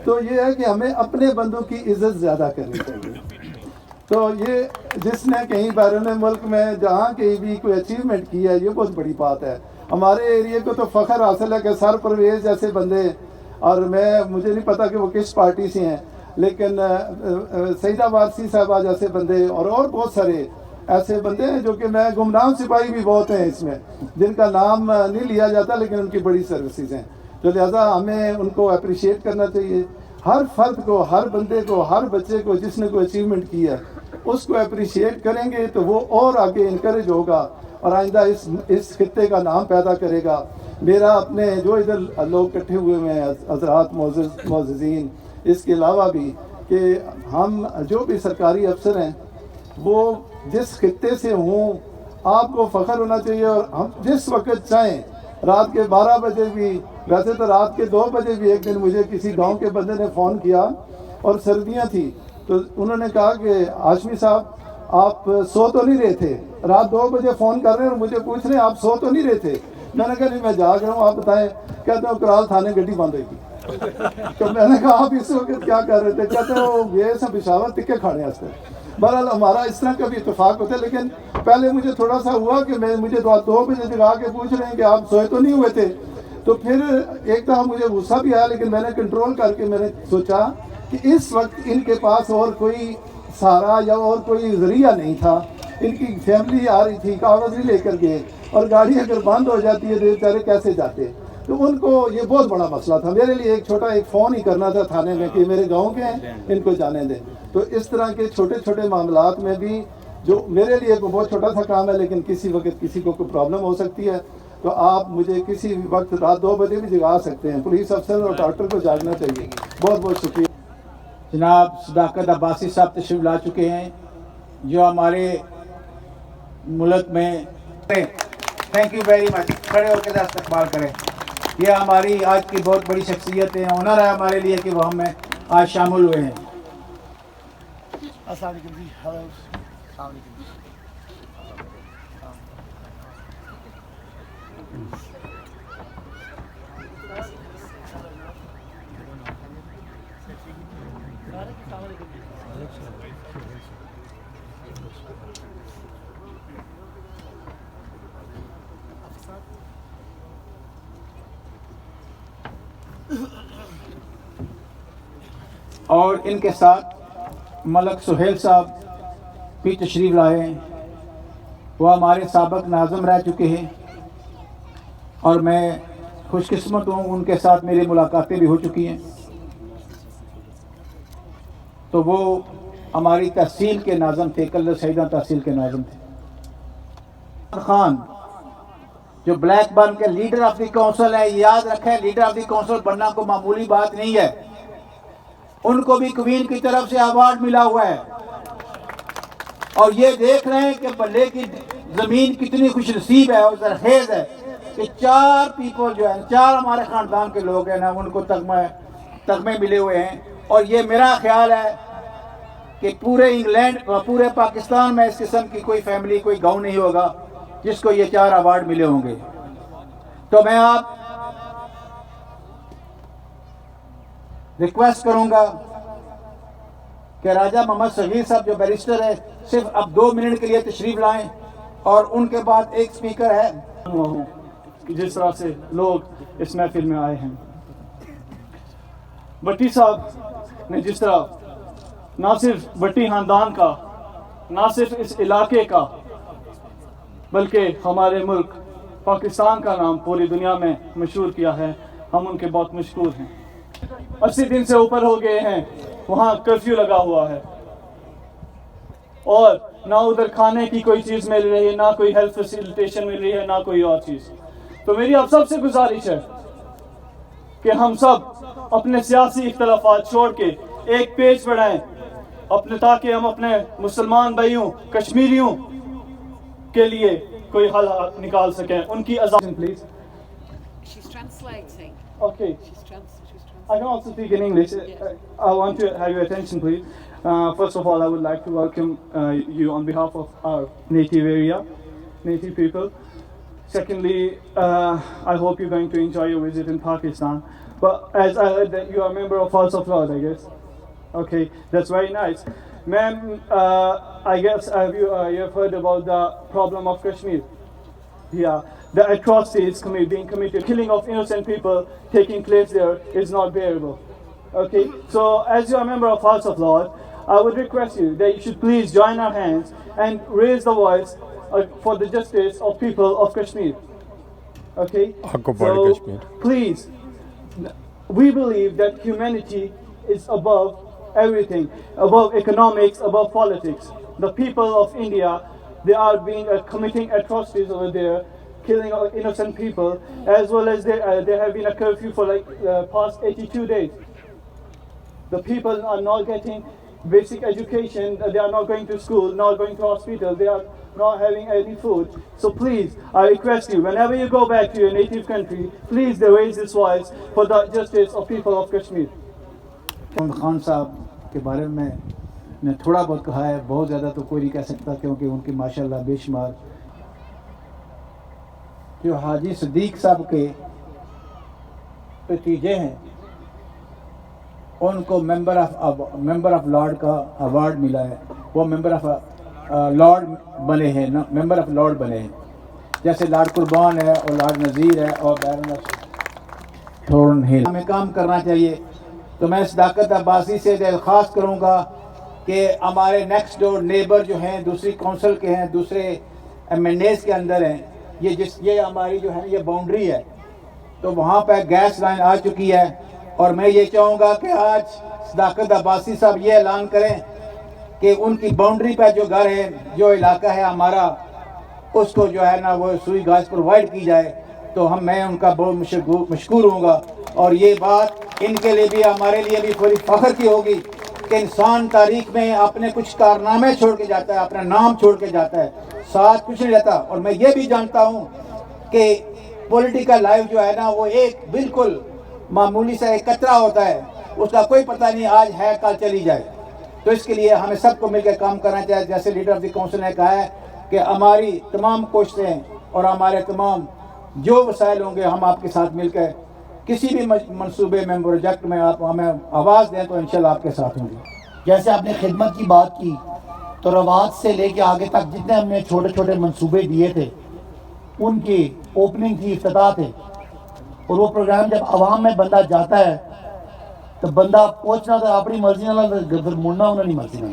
تو یہ ہے کہ ہمیں اپنے بندوں کی عزت زیادہ کرنی چاہیے. تو یہ جس نے کہیں بیرون ملک میں جہاں کہیں بھی کوئی اچیومنٹ کی ہے، یہ بہت بڑی بات ہے. ہمارے ایریے کو تو فخر حاصل ہے کہ سر پرویز جیسے بندے، اور مجھے نہیں پتا کہ وہ کس پارٹی سے ہیں، لیکن سیداں وارسی صاحبہ جیسے بندے اور بہت سارے ایسے بندے ہیں جو کہ میں گمنام سپاہی بھی بہت ہیں اس میں، جن کا نام نہیں لیا جاتا لیکن ان کی بڑی سروسز ہیں. تو لہٰذا ہمیں ان کو اپریشیٹ کرنا چاہیے. ہر فرد کو، ہر بندے کو، ہر بچے کو جس نے کوئی اچیومنٹ کی ہے اس کو اپریشیٹ کریں گے تو وہ اور آگے انکریج ہوگا اور آئندہ اس خطے کا نام پیدا کرے گا. میرا اپنے جو ادھر لوگ اکٹھے ہوئے ہیں حضرات معززین، اس کے علاوہ بھی کہ ہم جو بھی سرکاری افسر ہیں وہ جس خطے سے ہوں آپ کو فخر ہونا چاہیے، اور ہم جس وقت چاہیں رات کے 12 بجے بھی، ویسے تو رات کے 2 بجے بھی ایک دن مجھے کسی گاؤں کے بندے نے فون کیا اور سردیاں تھیں، تو انہوں نے کہا کہ ہاشمی صاحب آپ سو تو نہیں رہے تھے، رات 2 بجے فون کر رہے ہیں اور مجھے پوچھ رہے ہیں آپ سو تو نہیں رہے تھے؟ میں نے کہا نہیں میں جاگ رہا ہوں، آپ بتائیں۔ کہتے ہیں کرال تھانے گڈی بند ہوئی تھی۔ تو میں نے کہا آپ اس وقت کیا کر رہے تھے؟ کہتے ہیں وہ گئے سب پشاور ٹکے کھانے واسطے۔ بہرحال ہمارا اس طرح کا بھی اتفاق ہوتا ہے، لیکن پہلے مجھے تھوڑا سا ہوا کہ مجھے 2 بجے جگا کے پوچھ رہے ہیں کہ آپ سوئے تو نہیں ہوئے تھے؟ تو پھر ایک دفعہ مجھے غصہ بھی آیا، لیکن میں نے کنٹرول کر کے میں نے سوچا کہ اس وقت ان کے پاس اور کوئی سہارا یا اور کوئی ذریعہ نہیں تھا، ان کی فیملی آ رہی تھی، کاغذ بھی لے کر گئے، اور گاڑی اگر بند ہو جاتی ہے تو بیچارے کیسے جاتے؟ تو ان کو یہ بہت بڑا مسئلہ تھا، میرے لیے ایک چھوٹا ایک فون ہی کرنا تھا تھانے میں کہ میرے گاؤں کے ہیں ان کو جانے دیں۔ تو اس طرح کے چھوٹے چھوٹے معاملات میں بھی جو میرے لیے بہت چھوٹا سا کام ہے، لیکن کسی وقت کسی کو کوئی پرابلم ہو سکتی ہے، تو آپ مجھے کسی بھی وقت رات 2 بجے بھی جگا سکتے ہیں۔ پولیس افسر اور ڈاکٹر کو جاگنا چاہیے۔ بہت بہت شکریہ۔ جناب صداقت عباسی صاحب تشریف لا چکے ہیں جو ہمارے ملک میں، تھینک یو ویری مچ، کھڑے ہو کے استقبال کریں۔ یہ ہماری آج کی بہت بڑی شخصیت ہے، آنر ہے ہمارے لیے کہ وہ ہم میں آج شامل ہوئے ہیں۔ السلام علیکم جی، ہیلو، السلام علیکم۔ اور ان کے ساتھ ملک سہیل صاحب بھی تشریف لائے ہیں، وہ ہمارے سابق ناظم رہ چکے ہیں، اور میں خوش قسمت ہوں ان کے ساتھ میری ملاقاتیں بھی ہو چکی ہیں۔ تو وہ ہماری تحصیل کے ناظم تھے، کل سیداں تحصیل کے ناظم تھے۔ خان جو بلیک برن کے لیڈر آف دی کونسل ہے، یاد رکھیں لیڈر آف دی کونسل بننا کو معمولی بات نہیں ہے، ان کو بھی کوین کی طرف سے ایوارڈ ملا ہوا ہے، اور یہ دیکھ رہے ہیں کہ بھلے کی زمین کتنی خوش نصیب ہے اور زرخیز ہے کہ 4 پیپل جو ہیں، 4 ہمارے خاندان کے لوگ ہیں نا، ان کو تمغے ملے ہوئے ہیں، اور یہ میرا خیال ہے کہ پورے انگلینڈ اور پورے پاکستان میں اس قسم کی کوئی فیملی، کوئی گاؤں نہیں ہوگا جس کو یہ 4 ایوارڈ ملے ہوں گے۔ تو میں آپ ریکویسٹ کروں گا کہ راجہ محمد صغیر صاحب جو بیرسٹر ہے صرف اب 2 منٹ کے لیے تشریف لائیں، اور ان کے بعد ایک سپیکر ہے جس طرح سے لوگ اس محفل میں آئے ہیں۔ بھٹی صاحب نے جس طرح نہ صرف بھٹی خاندان کا، نہ صرف اس علاقے کا، بلکہ ہمارے ملک پاکستان کا نام پوری دنیا میں مشہور کیا ہے، ہم ان کے بہت مشکور ہیں۔ 80 دن سے اوپر ہو گئے ہیں، وہاں کرفیو لگا ہوا ہے، اور نہ ادھر کھانے کی کوئی چیز مل رہی ہے، نہ کوئی ہیلتھ فیسیلیٹیشن مل رہی ہے، نہ کوئی اور چیز۔ تو میری آپ سب سے گزارش ہے کہ ہم سب اپنے سیاسی اختلافات چھوڑ کے ایک پیج بڑھائیں تاکہ ہم اپنے مسلمان بھائیوں، کشمیریوں کے لیے کوئی حل نکال سکیں، ان کی آزادی۔ Please She's translating. Okay. She's translating. I can also speak in English. I want to have your attention, please. First of all, I would like to welcome you on behalf of our native area, native people. Secondly, I hope you're going to enjoy your visit in Pakistan. But as I heard that you are a member of House of Lords, I guess. Okay, that's very nice. Ma'am, I guess you have heard about the problem of Kashmir. Yeah, the atrocities being committed, killing of innocent people taking place there is not bearable. Okay, so as you are a member of House of Lords, I would request you that you should please join our hands and raise the voice for the justice of people of Kashmir. Okay, so please, we believe that humanity is above everything, above economics, above politics. The people of India, they are committing atrocities over there, killing innocent people, as well as there have been a curfew for like past 82 days. The people are not getting basic education, they are not going to school, not going to hospital, they are not having any food. So please, I request you, whenever you go back to your native country, please raise this voice for the justice of people of Kashmir. Khan साहब के बारे में ने थोड़ा बहुत कहा है, बहुत ज़्यादा तो कोई नहीं कह सकता, क्योंकि उनके माशाल्लाह बेशुमार जो हाजी सदीक साहब के भतीजे हैं उनको मेंबर ऑफ लॉर्ड का अवार्ड मिला है। वो मेंबर ऑफ लॉर्ड बने हैं ना, मेंबर ऑफ लॉर्ड बने हैं, जैसे लॉर्ड कुर्बान है और लॉर्ड नज़ीर है और बैरन थॉर्न हिल। हमें काम करना चाहिए। तो मैं सदाकत अब्बासी से दरख्वास्त करूँगा कि हमारे नेक्स्ट डोर नेबर जो हैं, दूसरी काउंसिल के हैं, दूसरे एमएनएस के अंदर हैं, ये हमारी जो है ये बाउंड्री है, तो वहाँ पर गैस लाइन आ चुकी है। और मैं ये चाहूँगा कि आज सदाकत अब्बासी साहब ये ऐलान करें कि उनकी बाउंड्री पर जो घर है, जो इलाका है हमारा, उसको जो है ना वो सुई घास प्रोवाइड की जाए। तो मैं उनका बहुत मशकूर हूँगा। और ये बात इनके लिए भी, हमारे लिए भी थोड़ी फ़ख्र की होगी कि इंसान तारीख़ में अपने कुछ कारनामे छोड़ के जाता है, अपना नाम छोड़ के जाता है, साथ कुछ नहीं रहता। और मैं ये भी जानता हूँ कि पॉलिटिकल लाइफ जो है ना वो एक बिल्कुल मामूली सा एक कतरा होता है, उसका कोई पता नहीं आज है कल चली जाए। तो इसके लिए हमें सबको मिलकर काम करना चाहिए। जैसे लीडर ऑफ द काउंसिल ने कहा है कि हमारी तमाम कोशिशें और हमारे तमाम जो वसाइल होंगे हम आपके साथ मिलकर किसी भी मंसूबे में, प्रोजेक्ट में आप हमें आवाज़ दें तो इंशाल्लाह आपके साथ होंगे। जैसे आपने खिदमत की बात की, तो रवाज से लेके आगे तक जितने हमने छोटे छोटे मंसूबे दिए थे उनकी ओपनिंग थी, इफ्तिताह थे। और वो प्रोग्राम जब आवाम में बंदा जाता है तो बंदा पहुंचना तो अपनी मर्जी ना, फिर मुड़ना उन्हें मर्जी ना।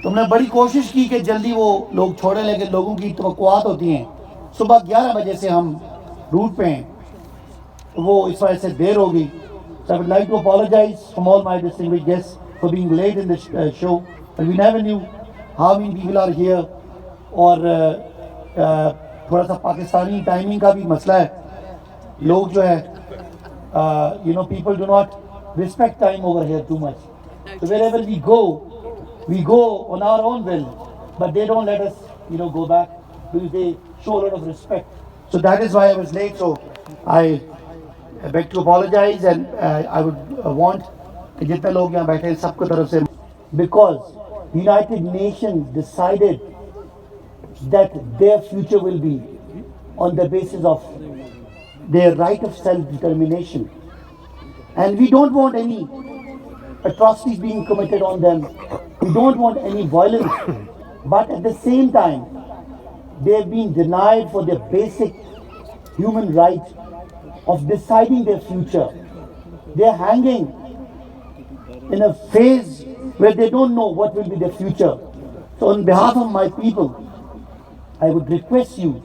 तो हमने बड़ी कोशिश की कि जल्दी वो लोग छोड़े, लेकिन लोगों की तवक्कुआत होती हैं। सुबह 11 बजे से हम रूट पे हैं, तो वो इस वजह से देर होगी। So I would like to apologize from all my distinguished guests for being late in this show, but we never knew how many people are here. और थोड़ा सा पाकिस्तानी टाइमिंग का भी मसला है। लोग जो है people do not respect time over here too much. So wherever we go on our own will, but they don't let us go back because they show a lot of respect. So that is why I was late. So I beg to apologize, and I would want कि जितने लोग यहाँ बैठे हैं सबको तरफ से, because United Nations decided that their future will be on the basis of their right of self-determination, and we don't want any atrocities being committed on them. We don't want any violence, but at the same time they've been denied for their basic human right of deciding their future. They're hanging in a phase where they don't know what will be their future. So on behalf of my people, I would request you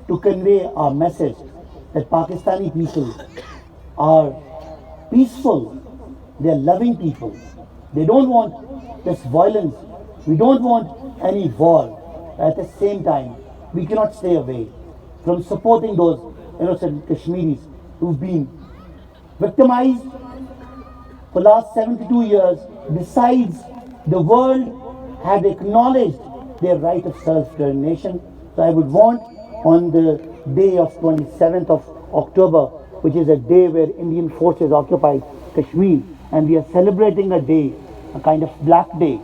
to convey our message that Pakistani people are peaceful, they're loving people. They don't want this violence, we don't want any war. At the same time, we cannot stay away from supporting those innocent Kashmiris who've been victimized for the last 72 years. Besides, the world had acknowledged their right of self-determination. So I would want on the day of 27th of October, which is a day where Indian forces occupied Kashmir, and we are celebrating a day, a kind of black day,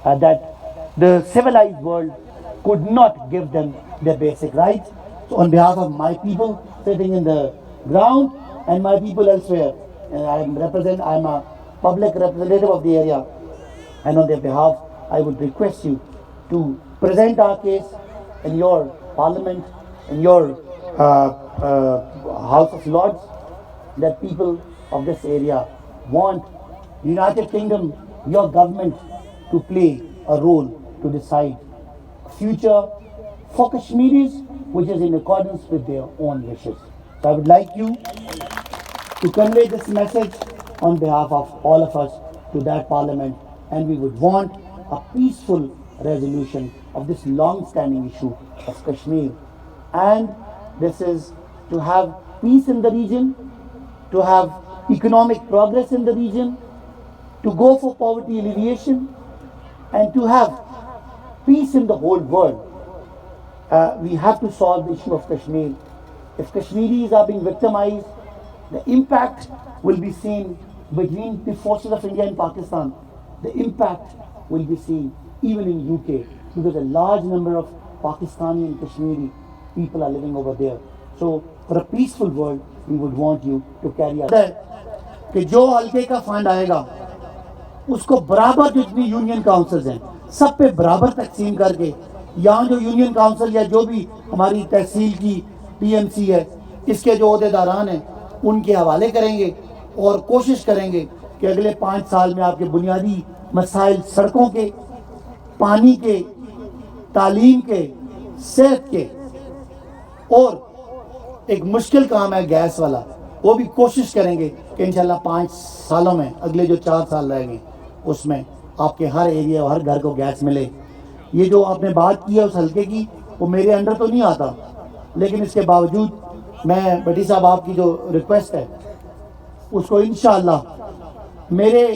that the civilized world could not give them their basic rights. So on behalf of my people sitting in the ground and my people elsewhere, I'm a public representative of the area, and on their behalf I would request you to present our case in your parliament, in your House of Lords, that people of this area want United Kingdom, your government, to play a role to decide future for Kashmiris, which is in accordance with their own wishes. So I would like you to convey this message on behalf of all of us to that parliament, and we would want a peaceful resolution of this long-standing issue of Kashmir. And this is to have peace in the region, to have economic progress in the region, to go for poverty alleviation and to have peace in the whole world, we have to solve the issue of Kashmir. If Kashmiris are being victimized, the impact will be seen between the forces of India and Pakistan. The impact will be seen even in UK, because a large number of Pakistani and Kashmiri people are living over there. So for a peaceful world, we would want you to carry out. कि जो हल्के का fund आएगा उसको बराबर जितनी union councils हैं सब पे बराबर तकसीम करके, यहाँ जो यूनियन काउंसिल या जो भी हमारी तहसील की PMC है इसके जो ओहदेदारान हैं उनके हवाले करेंगे और कोशिश करेंगे कि अगले 5 साल में आपके बुनियादी मसाइल सड़कों के, पानी के, तालीम के, सेहत के, और एक मुश्किल काम है गैस वाला, वो भी कोशिश करेंगे कि इंशाल्लाह 5 सालों में, अगले जो 4 साल रहेंगे उसमें आपके हर एरिया और हर घर को गैस मिले। ये जो आपने बात की है उस हल्के की, वो मेरे अंडर तो नहीं आता, लेकिन इसके बावजूद मैं भट्टी साहब आपकी जो रिक्वेस्ट है उसको इंशाल्लाह मेरे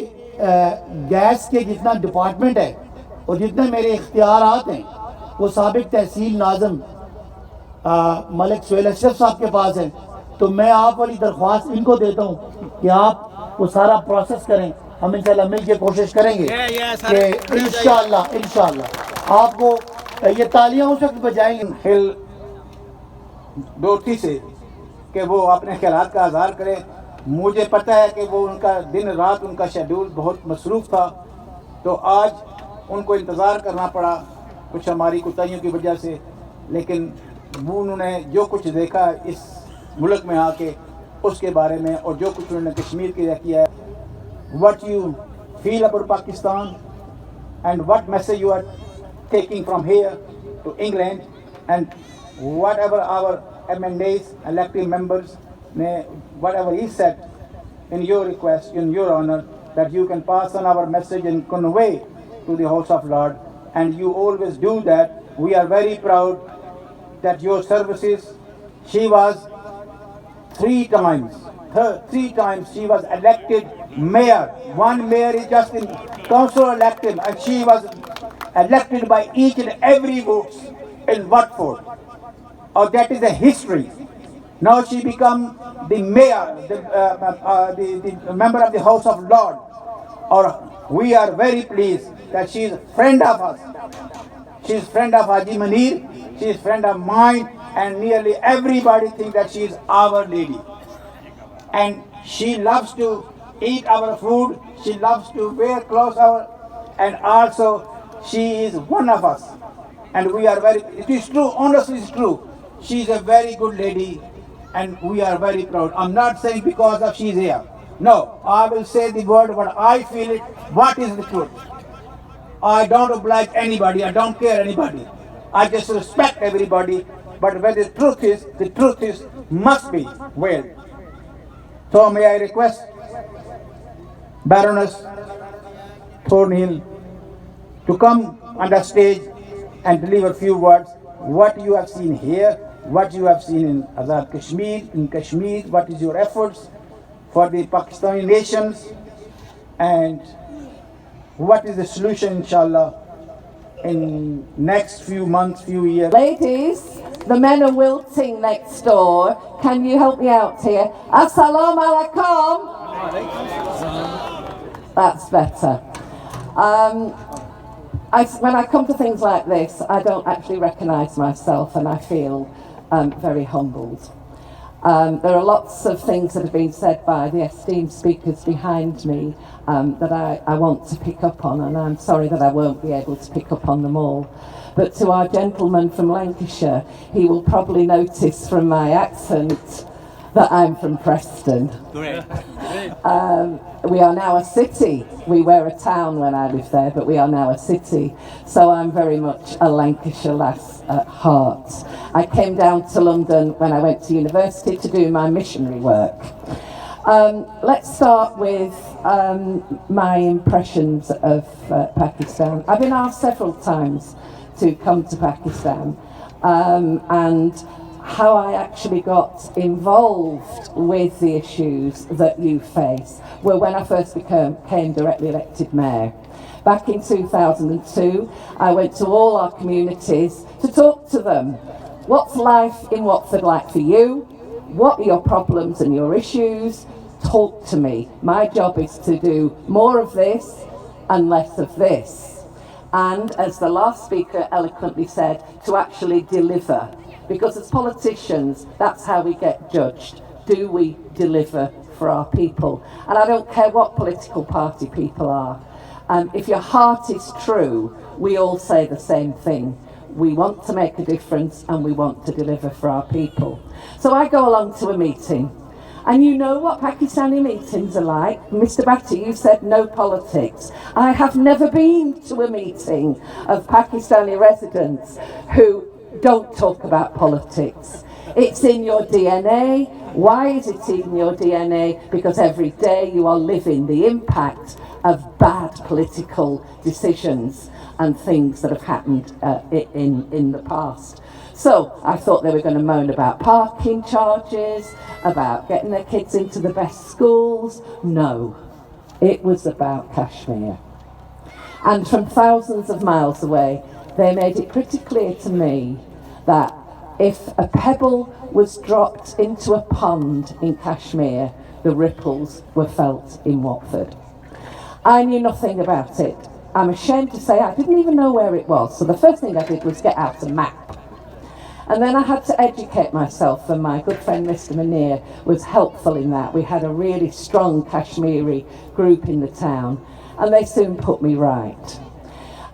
गैस के जितना डिपार्टमेंट है और जितने मेरे इख्तियारात हैं वो साबिक तहसील नाज़म मलिक सुहेल अशरफ साहब के पास है, तो मैं आप वाली दरख्वास्त इनको देता हूँ कि आप वो सारा प्रोसेस करें। हम इंशाल्लाह मिल के कोशिश करेंगे कि इंशाल्लाह आपको ये तालियां उस वक्त बजाएंगे हिल डोरती से कि वो अपने ख्यालात का आज़ार करें। मुझे पता है कि वो उनका दिन रात उनका शेड्यूल बहुत मसरूफ़ था, तो आज उनको इंतज़ार करना पड़ा कुछ हमारी कोताहियों की वजह से, लेकिन वो उन्होंने जो कुछ देखा इस मुल्क में आके उसके बारे में और जो कुछ उन्होंने कश्मीर के लिए किया है, what you feel about Pakistan and what message you are taking from here to England, and whatever our MNAs, elected members, whatever he said in your request, in your honor, that you can pass on our message and convey to the House of Lord, and you always do that. We are very proud that your services, she was 3 times she was elected mayor. One mayor is just in council elected, and she was elected by each and every vote in Watford. Oh, that is a history. Now she become the mayor, the member of the House of Lords. Or we are very pleased that she is a friend of us. She is friend of Haji Manir, she is friend of mine, and nearly everybody thinks that she is our lady. And she loves to eat our food, she loves to wear clothes, and also she is one of us. And we are very, it is true, honestly it's true, she is a very good lady, and we are very proud. I'm not saying because of she's here. No, I will say the word what I feel it, what is the truth. I don't oblige anybody, I don't care anybody. I just respect everybody, but when the truth is, must be well. So may I request Baroness Thornhill to come on the stage and deliver a few words. What you have seen here, what you have seen in Azad Kashmir, what is your efforts for the Pakistani nations, and what is the solution, inshallah, in next few months, few years. Ladies, the men are wilting next door. Can you help me out here? Assalamu alaikum. That's better. When I come to things like this, I don't actually recognise myself, and I feel very humbled. There are lots of things that have been said by the esteemed speakers behind me that I want to pick up on, and I'm sorry that I won't be able to pick up on them all. But to our gentleman from Lancashire, he will probably notice from my accent that I'm from Preston. Great. We are now a city. We were a town when I lived there, but we are now a city. So I'm very much a Lancashire lass at heart. I came down to London when I went to university to do my missionary work. Let's start with my impressions of Pakistan. I've been asked several times to come to Pakistan, and how I actually got involved with the issues that you face were when I first became directly elected mayor. Back in 2002, I went to all our communities to talk to them. What's life in Watford like for you? What are your problems and your issues? Talk to me. My job is to do more of this and less of this. And as the last speaker eloquently said, to actually deliver. Because as politicians, that's how we get judged. Do we deliver for our people? And I don't care what political party people are. If your heart is true, we all say the same thing. We want to make a difference and we want to deliver for our people. So I go along to a meeting. And you know what Pakistani meetings are like. Mr. Bhatti, you said no politics. I have never been to a meeting of Pakistani residents who don't talk about politics. It's in your DNA. Why is it in your DNA? Because every day you are living the impact of bad political decisions and things that have happened in the past. So I thought they were going to moan about parking charges, about getting their kids into the best schools. No, it was about Kashmir. And from thousands of miles away, they made it pretty clear to me that if a pebble was dropped into a pond in Kashmir, the ripples were felt in Watford. I knew nothing about it. I'm ashamed to say I didn't even know where it was. So the first thing I did was get out a map. And then I had to educate myself, and my good friend Mr. Munir was helpful in that. We had a really strong Kashmiri group in the town, and they soon put me right.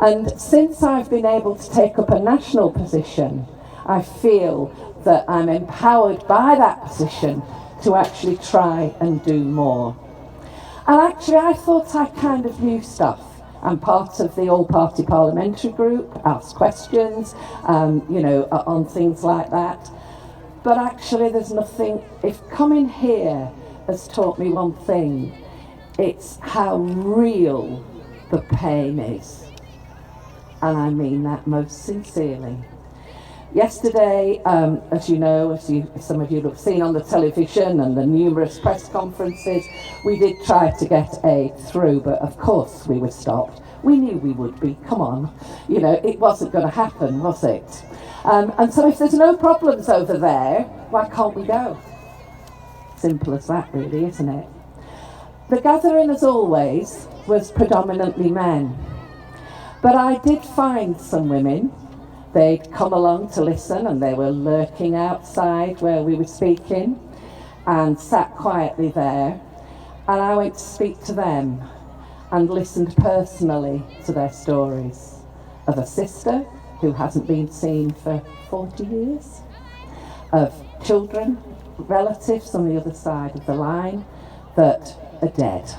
And since I've been able to take up a national position, I feel that I'm empowered by that position to actually try and do more. And actually I thought I kind of knew stuff. I'm part of the all-party parliamentary group, ask questions, on things like that. But actually there's nothing, if coming here has taught me one thing, it's how real the pain is. And I mean that most sincerely. Yesterday, as you know, as some of you have seen on the television and the numerous press conferences, we did try to get aid through, but of course we were stopped. We knew we would be, come on. It wasn't going to happen, was it? And so if there's no problems over there, why can't we go? Simple as that, really, isn't it? The gathering, as always, was predominantly men. But I did find some women. They'd come along to listen, and they were lurking outside where we were speaking and sat quietly there. And I went to speak to them and listened personally to their stories of a sister who hasn't been seen for 40 years, of children, relatives on the other side of the line that are dead.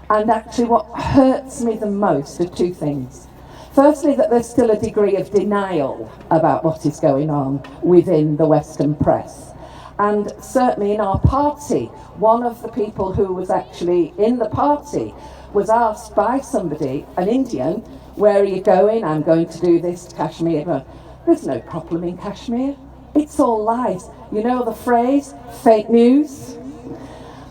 And actually what hurts me the most are two things. Firstly, that there's still a degree of denial about what is going on within the Western press. And certainly in our party, one of the people who was actually in the party was asked by somebody, an Indian, where are you going? I'm going to do this to Kashmir. There's no problem in Kashmir. It's all lies. You know the phrase, fake news?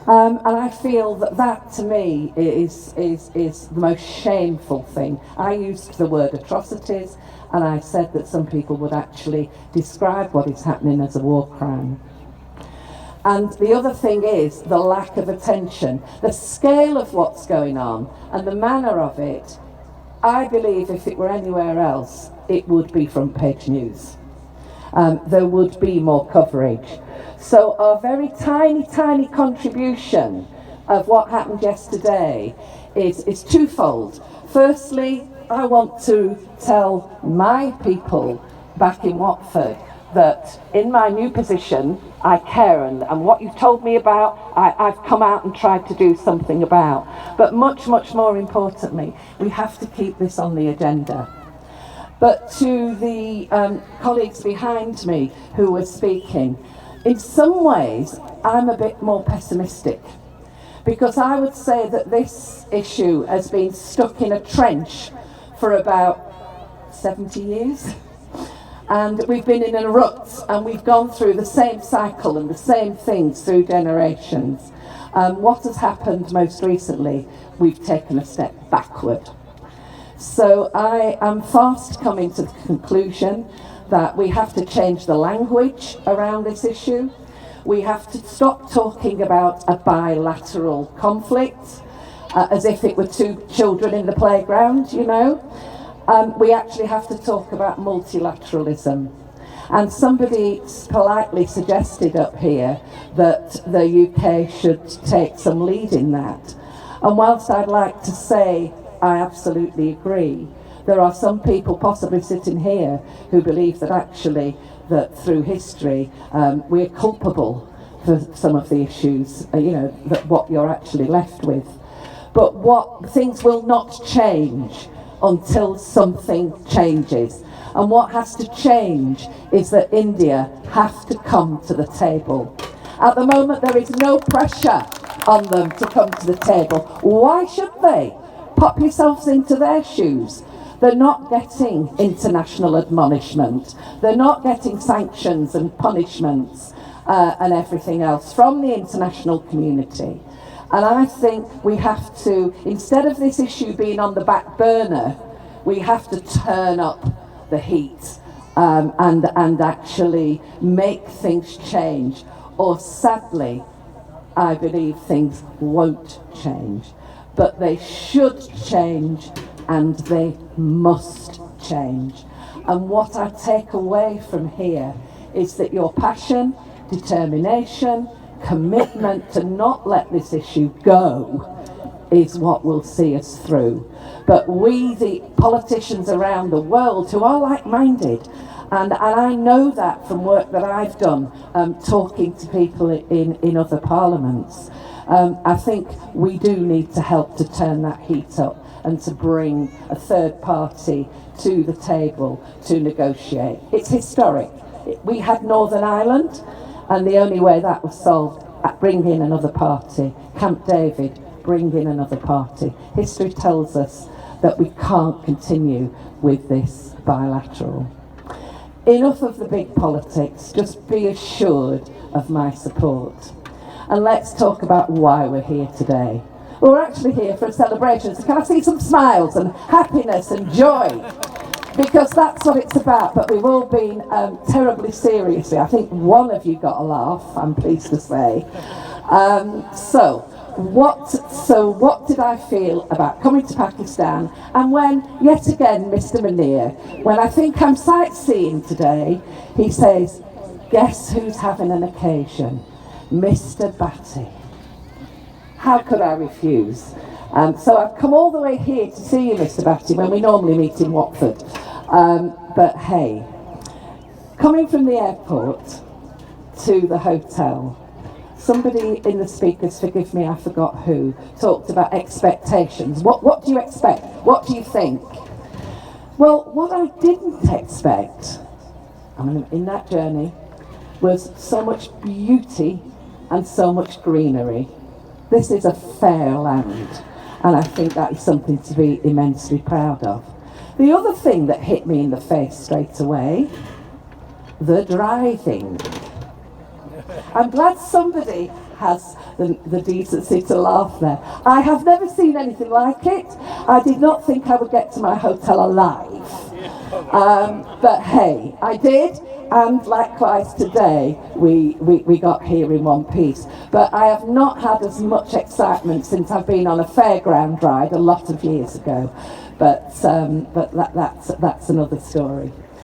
And I feel that to me is the most shameful thing. I used the word atrocities, and I said that some people would actually describe what is happening as a war crime. And the other thing is the lack of attention, the scale of what's going on and the manner of it. I believe if it were anywhere else, it would be front page news. There would be more coverage. So our very tiny, tiny contribution of what happened yesterday is twofold. Firstly, I want to tell my people back in Watford that in my new position, I care, and what you've told me about, I've come out and tried to do something about. But much, much more importantly, we have to keep this on the agenda. But to the colleagues behind me who were speaking, in some ways, I'm a bit more pessimistic, because I would say that this issue has been stuck in a trench for about 70 years. And we've been in a rut, and we've gone through the same cycle and the same things through generations. What has happened most recently? We've taken a step backward. So I am fast coming to the conclusion that we have to change the language around this issue. We have to stop talking about a bilateral conflict as if it were two children in the playground, you know. We actually have to talk about multilateralism. And somebody politely suggested up here that the UK should take some lead in that. And whilst I'd like to say I absolutely agree, there are some people possibly sitting here who believe that actually that through history we're culpable for some of the issues, you know, that what you're actually left with. But what things will not change until something changes. And what has to change is that India have to come to the table. At the moment there is no pressure on them to come to the table. Why should they? Pop yourselves into their shoes. They're not getting international admonishment. They're not getting sanctions and punishments and everything else from the international community. And I think we have to, instead of this issue being on the back burner, we have to turn up the heat and actually make things change. Or sadly, I believe things won't change. But they should change, and they must change. And what I take away from here is that your passion, determination, commitment to not let this issue go is what will see us through. But we, the politicians around the world who are like-minded, and I know that from work that I've done, talking to people in other parliaments, I think we do need to help to turn that heat up and to bring a third party to the table to negotiate. It's historic. We had Northern Ireland, and the only way that was solved, bring in another party. Camp David, bring in another party. History tells us that we can't continue with this bilateral. Enough of the big politics, just be assured of my support. And let's talk about why we're here today. We're actually here for a celebration, so can I see some smiles and happiness and joy? Because that's what it's about, but we've all been terribly serious. I think one of you got a laugh, I'm pleased to say. So what did I feel about coming to Pakistan? And when, yet again, Mr. Munir, when I think I'm sightseeing today, he says, guess who's having an occasion? Mr. Bhatti. How could I refuse? So I've come all the way here to see you, Mr. Bhatti, when we normally meet in Watford. But hey, coming from the airport to the hotel, somebody in the speakers, forgive me, I forgot who, talked about expectations. What do you expect? What do you think? Well, what I didn't expect, in that journey, was so much beauty and so much greenery. This is a fair land, and I think that is something to be immensely proud of. The other thing that hit me in the face straight away, the driving. I'm glad somebody has the decency to laugh there. I have never seen anything like it. I did not think I would get to my hotel alive. But hey, I did, and likewise today we got here in one piece. But I have not had as much excitement since I've been on a fairground ride a lot of years ago. But that's another story.